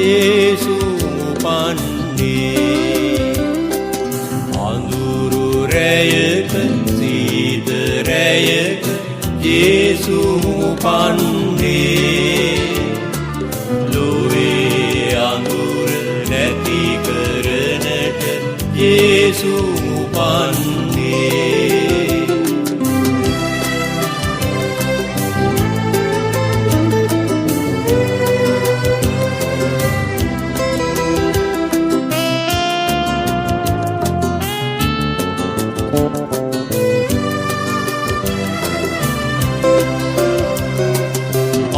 ජේසු උපන්නේ අඳුරු රැයක සීත රැයක ජේසු උපන්නේ ලොවේ අඳුර නැති කරනට ජේසු උපන්නේ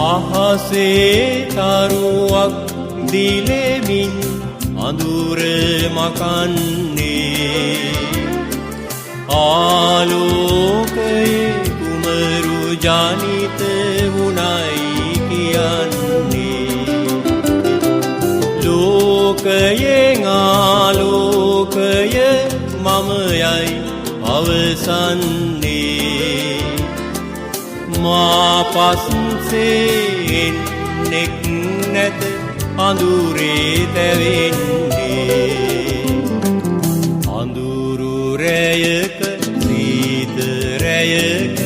අහසේ තරුවක් දිලෙමින් අඳුර මකන්නේ ආලෝකයේ කුමරු ජනිත වුණයි කියන්නේ ලෝකයෙන් ආලෝකය මමයයි අවසන්නේ මා පස්සේ එන්නෙක් නැත අඳුරේ තැවෙන්නේ අඳුරු රැයක සීත රැයක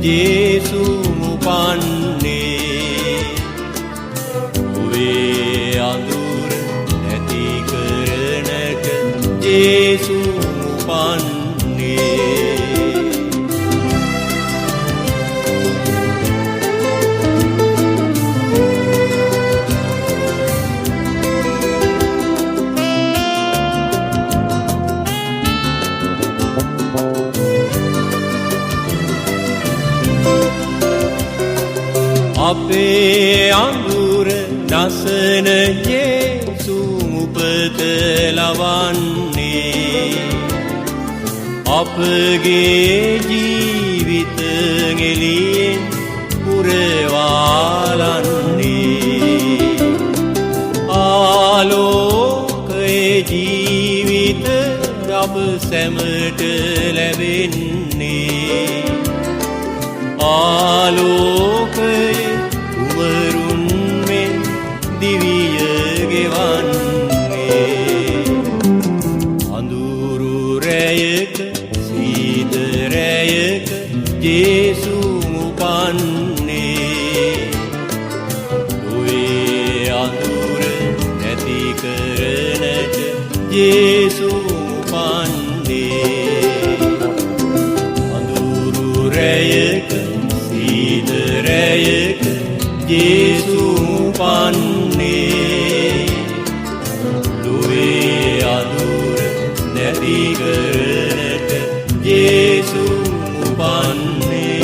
ජේසු උපන්නේ ඔවේ අඳුර නැති කරනට ජේසු උපන්නේ අපේ අඳුර නසන ජේසු උපත ලවන්නේ අපගේ ජීවිත එළියෙන් පුරවාලන්නේ ආලෝකයේ ජීවිත අප සැමට ලැබෙන්නේ ආලෝකයේ කුමරුන් මෙන් දිවිය ගෙවන්නේ අඳුරු රැයක සීත රැයක ජේසු උපන්නේ ලොවේ අඳුර නැති කරනට ජේසු උපන්නේ අඳුරු රැයක සීත රැයක ජේසු උපන්නේ ලොවේ අඳුර නැති කරනට ජේසු උපන්නේ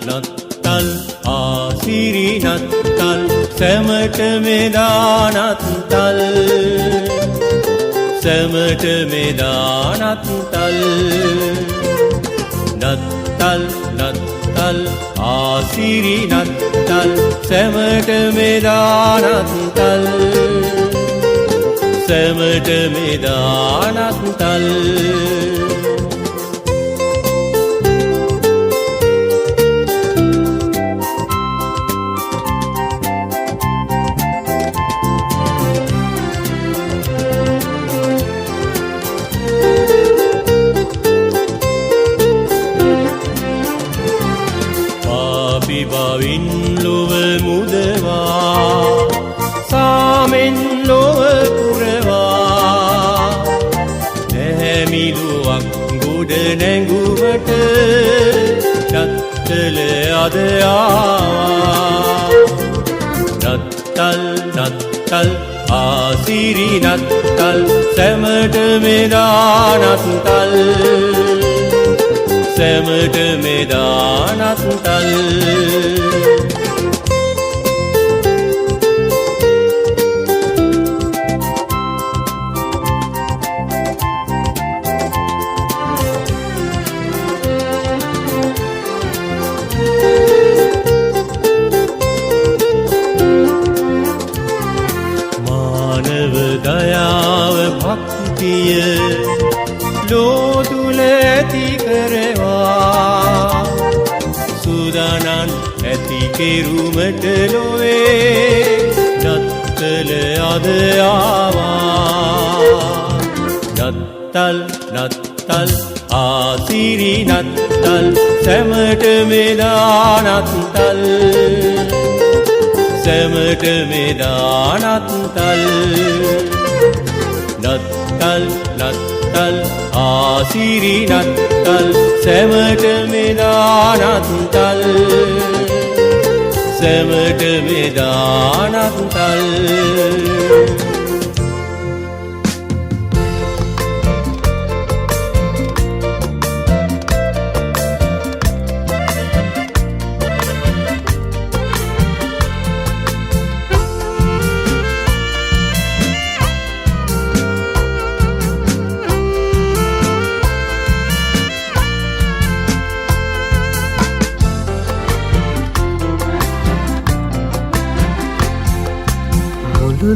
නත්තල් ආසිරි නත්තල් සැමට මෙදා නත්තල් සැමට මෙදා නත්තල් නත්තල් නත්තල් ආසිරි නත්තල් සැමට මෙදා නත්තල් සැමට මෙදා නත්තල් බවින් ලොව මුදවා සාමෙන් ලොව පුරවා නැහැමිලුවක් ගොඩ නැඟුවට නත්තල අද ආවා නත්තල් නත්තල් ආසිරි නත්තල් සැමට මෙදා නත්තල් සැමට මෙදා නත්තල් කෙරුමට ලොවේ නත්තල අද ආවා නත්තල් නත්තල් ආසිරි නත්තල් සැමට මෙදා නත්තල් සැමට මෙදා නත්තල් නත්තල් නත්තල් ආසිරි නත්තල් සැමට මෙදා නත්තල් සැමට මෙදා නත්තල්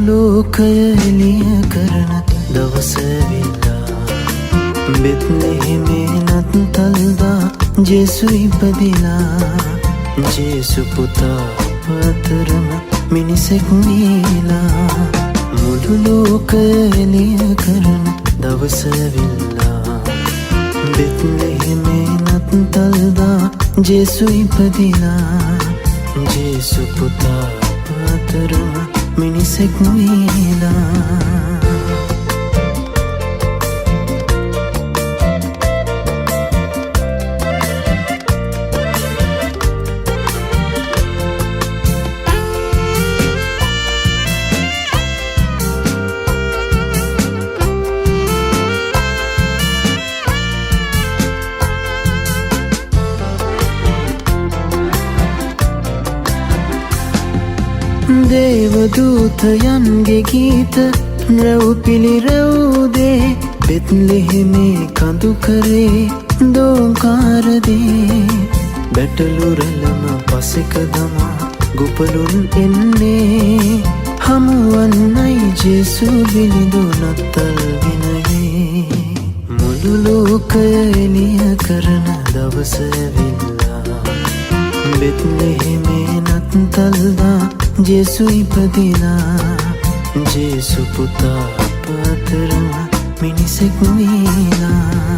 ලෝකය එළිය කරන දවස වෙලා බෙත්ලෙහෙමේ නත්තල්දා ජේසු ඉපදිලා ජේසු පුතා අතරම මිනිසෙක් වීලා මුළු ලෝකය එළිය කරන දවස වෙලා බෙත්ලෙහෙමේ නත්තල්දා ජේසු ඉපදිලා ජේසු පුතා අතරම මිනිසෙක් වීලා දේවදූතයන්ගේ ගීත රැව් පිළිරැව්දේ බෙත්ලෙහෙමේ කඳු කරේ දෝංකාරදේ බැටළුරලම පසෙක දමා ගුපලුන් එන්නේ හමුවන්නයි ජේසු බිලිඳු නත්තල් දිනයේ මුළු ලෝකය එළිය කරන දවස වෙලා බෙත්ලෙහෙමේ නත්තල්දා ජේසු ඉපදිලා ජේසු පුතා අප අතරම මිනිසෙක් වීලා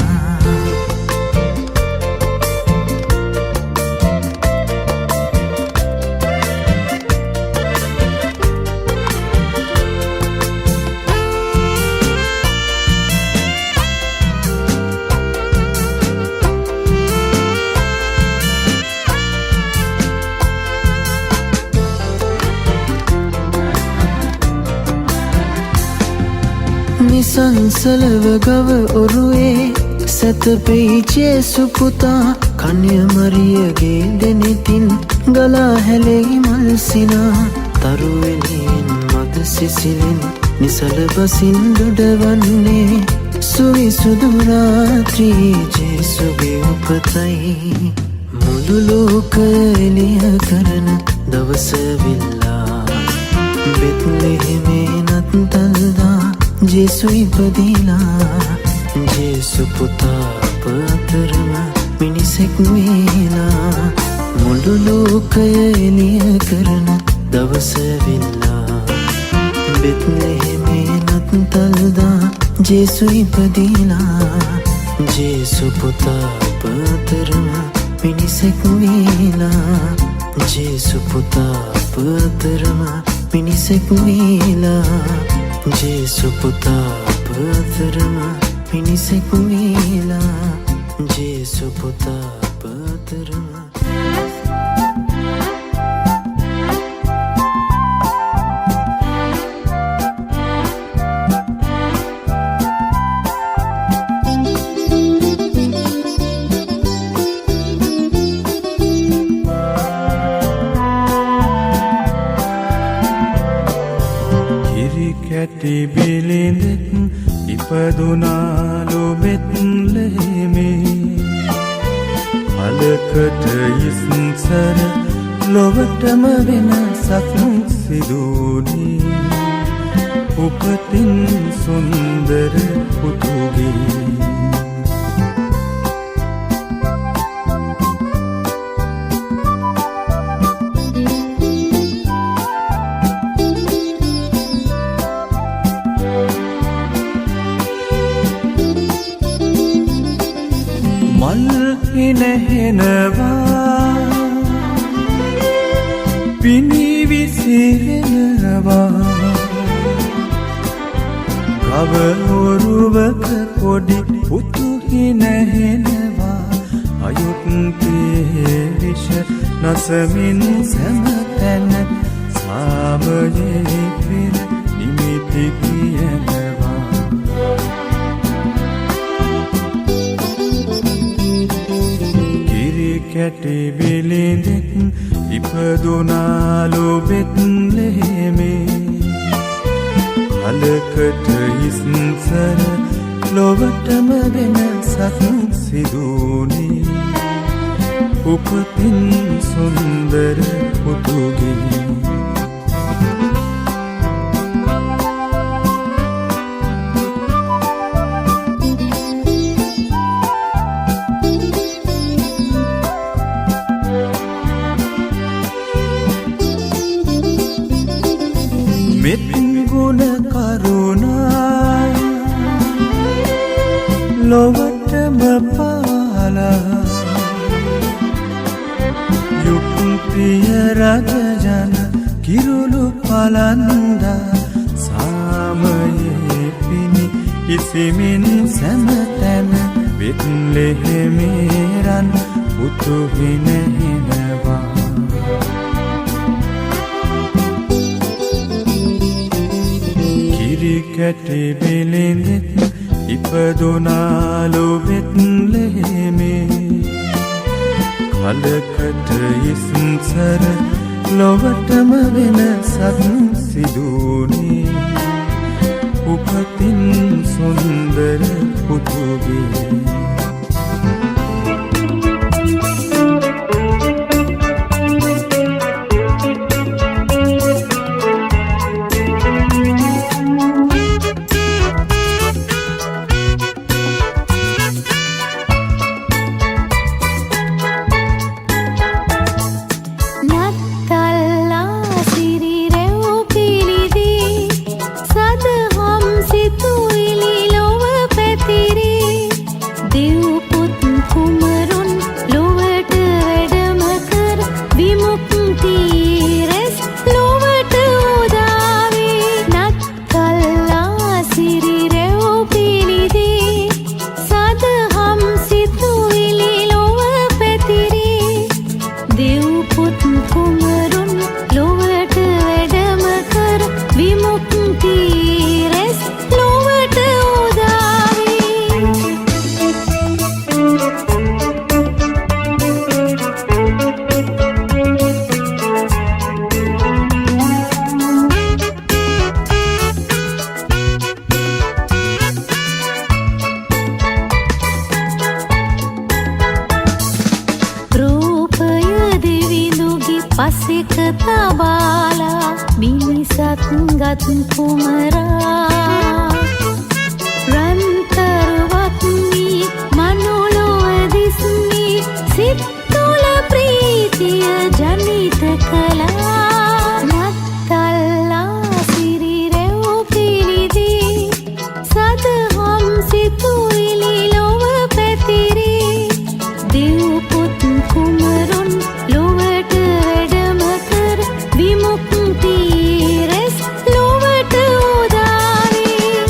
නිසංසලව ගව ඔරුවේ සැතපෙයි ජේසු පුතා කන්‍ය මරියගේ දෙනෙතින් ගලා හැලෙයි මල්සිනා තරුවෙනින් මද සිසිලෙන් නිසල බසින් දොඩවන්නේ සුවිසුදු රාත්‍රී ජේසුගේ උපතයි මුළු ලෝකය එළිය කරන දවස වෙලා බෙත්ලෙහෙමේ නත්තල්දා ජේසු ඉපදිලා ජේසු පුතා අප අතරම මිනිසෙක් වීලා මුළු ලෝකය එළිය කරන දවස වෙලා බෙත්ලෙහෙමේ නත්තල්දා ජේසු ඉපදිලා ජේසු පුතා අප අතරම මිනිසෙක් වීලා ජේසු පුතා අප අතරම මිනිසෙක් වීලා ජේසු පුතා අප අතරම මිනිසෙක් වීලා ජේසු පුතා අප අතරම කැටි බිලිඳෙක් ඉපදුනාලු බෙත්ලෙහෙමේ අලකට ඉස්සර ලොවටම වෙනසක් සිදුනේ උපතින් සුන්දර පුතුගේ ගෙනෙනවා පිනි විසිරෙනවා කවරුවක පොඩි පුතු හිනහෙනවා අයුත් පිරිෂ නසමින් සැමතැන සාමයේ පෙර නිමිති කියනවා කිරි කැටි බිලිඳෙක් ඉපදුනාලු බෙත්ලෙහෙමේ කලකට ඉස්සර ලොවටම වෙනසක් සිදුනේ උපතින් සුන්දර පුතුගේ මෙත් ගුණ කරුණා ලොවටම පාලා යුක්තිය රජජන කිරුළු පලන්දා සාමයේ පිණි ඉසිමින් සැමතැන බෙත්ලෙහෙමේරන් පුතු හිනහෙනවා කැටි බිලිඳෙක් ඉපදුනාලු බෙත්ලෙහෙමේ කලකට ඉස්සර ලොවටම වෙනසක් සිදුනේ උපතින් සුන්දර පුතුගේ පසික තබාලා මිනිසක් ගත් කුමරා රන්තරවත් වී මනෝලොව දිස්මී සිත් තුළ ප්‍රීතිය ජනිත කළා නත්තල්ලා සිරි රැව් පිළිදී සදහම් සිතුවිලි ලොව පැතිරී දෙව් පුත් කුමරුන් ලොවට විමුක්ති රැස් ලොවට උදාවේ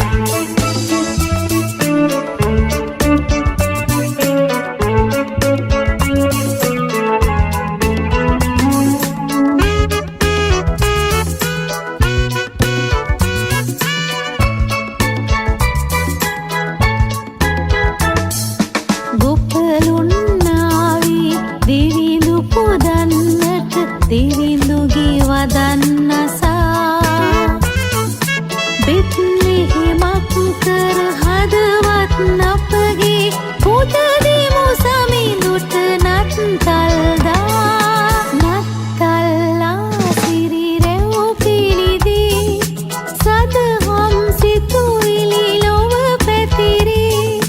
ගොපලුන් නාවී දෙවිඳු පුදන්නට දෙවිඳුගේ වදන්නසා බෙත්ලෙහෙමක් කර හදවත් අපගේ පුත දෙමු සමිඳුට නත්තල්දා නත්තල්ලා සිරි රැව් පිළිදී සදහම් සිතුවිලි ලොව පැතිරී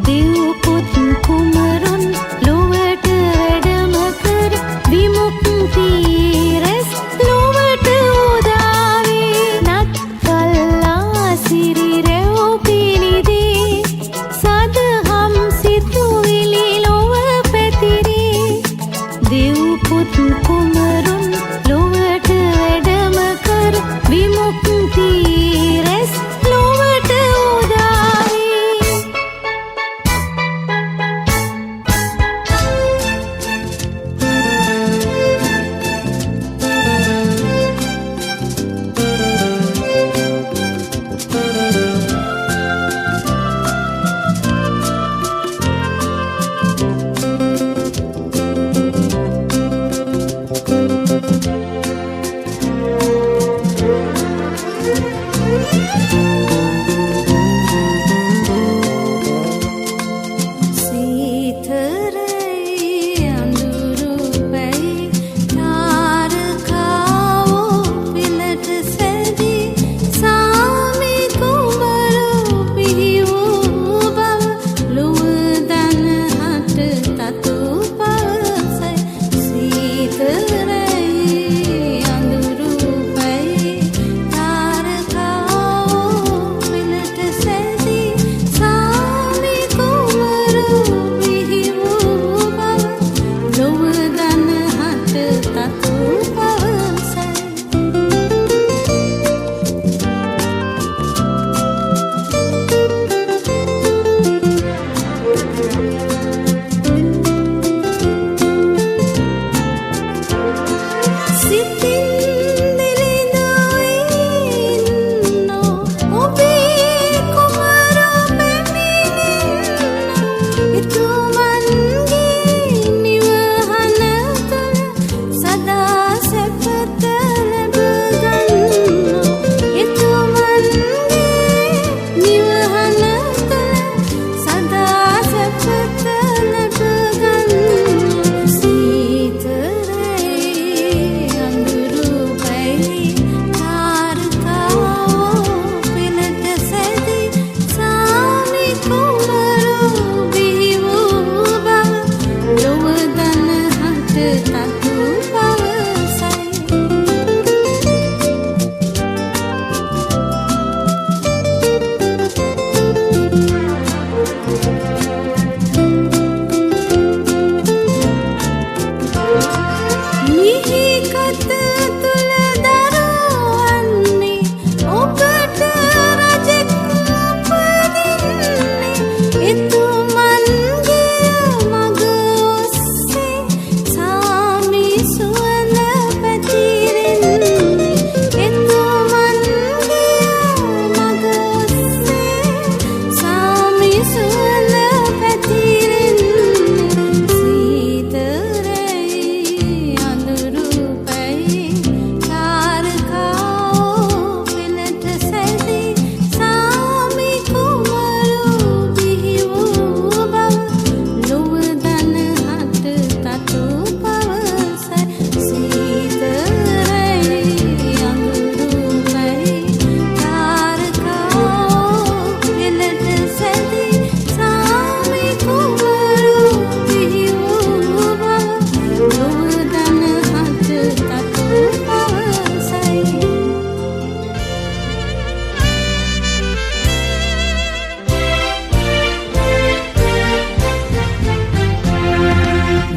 දෙව් පුත් කුමරුන් ලොවට වැඩම කර විමුක්ති රැස් ලොවට උදාවේ නත්තල්ලා සිරි රැව් පිළිදී සදහම් සිතුවිලි ලොව පැතිරී පුත් කුමරුන් ලොවට වැඩම කර විමුක්ති රැස් ලොවට උදාවේ.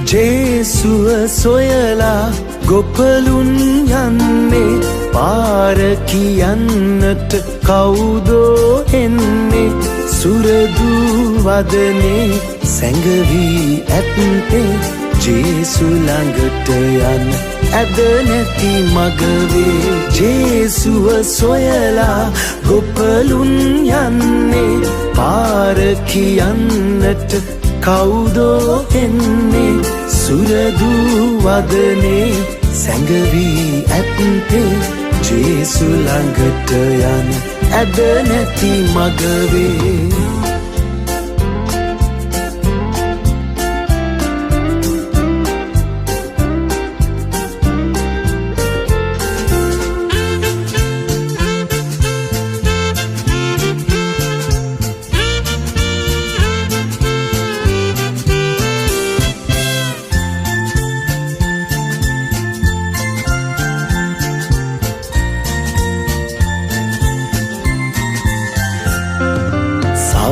ජේසුව සොයලා ගොපලුන් යන්නේ පාර කියන්නට කවුදෝ එන්නේ සුරදු වදනේ සැඟවී ඇත්තේ ජේසු ළඟට යන්න ඇද නැති මගවේ ජේසුව සොයලා ගොපලුන් යන්නේ පාර කියන්නට කවුදෝ එන්නේ සුරදු වදනේ සැඟවී ඇත්තේ ජේසු ළඟට යන්න ඇද නැති මගවේ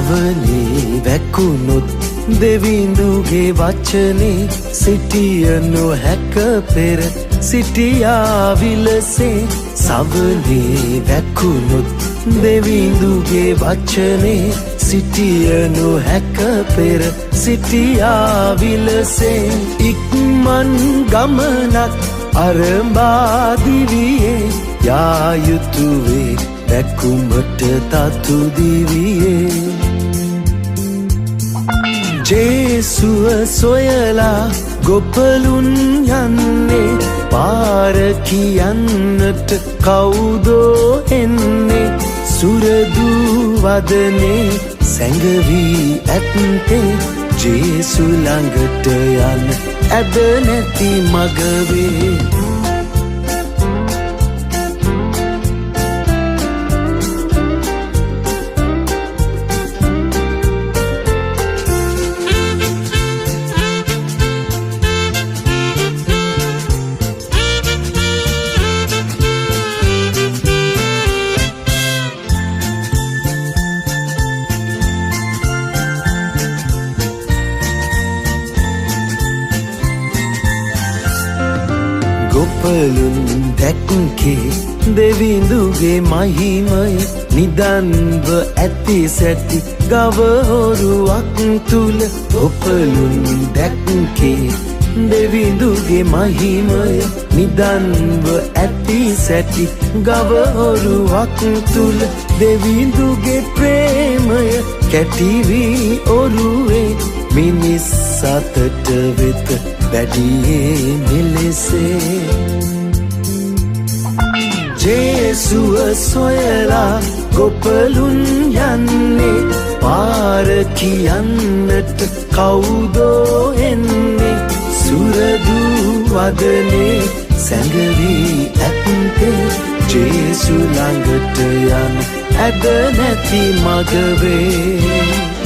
සවනේ වැකුණොත් දෙවිඳුගේ වචනේ සිටිය නොහැක පෙර සිටියා විලසේ සවනේ වැකුණුත් දෙවිඳුගේ වචනේ සිටිය නොහැක පෙර සිටියා විලසේ ඉක්මන් ගමනක් අරඹා දිවියේ යා යුතුවේ දැකුමට තතු දිවියේ ජේසුව සොයලා ගොපලුන් යන්නේ පාර කියන්නට කවුදෝ එන්නේ සුරදු වදනේ සැඟවී ඇත්තේ ජේසු ළඟට යන්න ඇද නැති මගවේ ගොපලුන් දැක්කේ දෙවිඳුගේ මහිමය නිදන්ව ඇති සැටි ගවහොරුවක් තුල ගොපලුන් දැක්කේ දෙවිඳුගේ මහිමය නිදන්ව ඇති සැටි ගවහොරුවක් තුල දෙවිඳුගේ ප්‍රේමය කැටිවී ඔරුවේ මිනිස් සතට වෙත වැඩියේ මෙලෙසේ ජේසුව සොයලා ගොපලුන් යන්නේ පාර කියන්නට කවුදෝ එන්නේ සුරදු වදනේ සැඟවී ඇත්තේ ජේසු ළඟට යන්න ඇද නැති මගවේ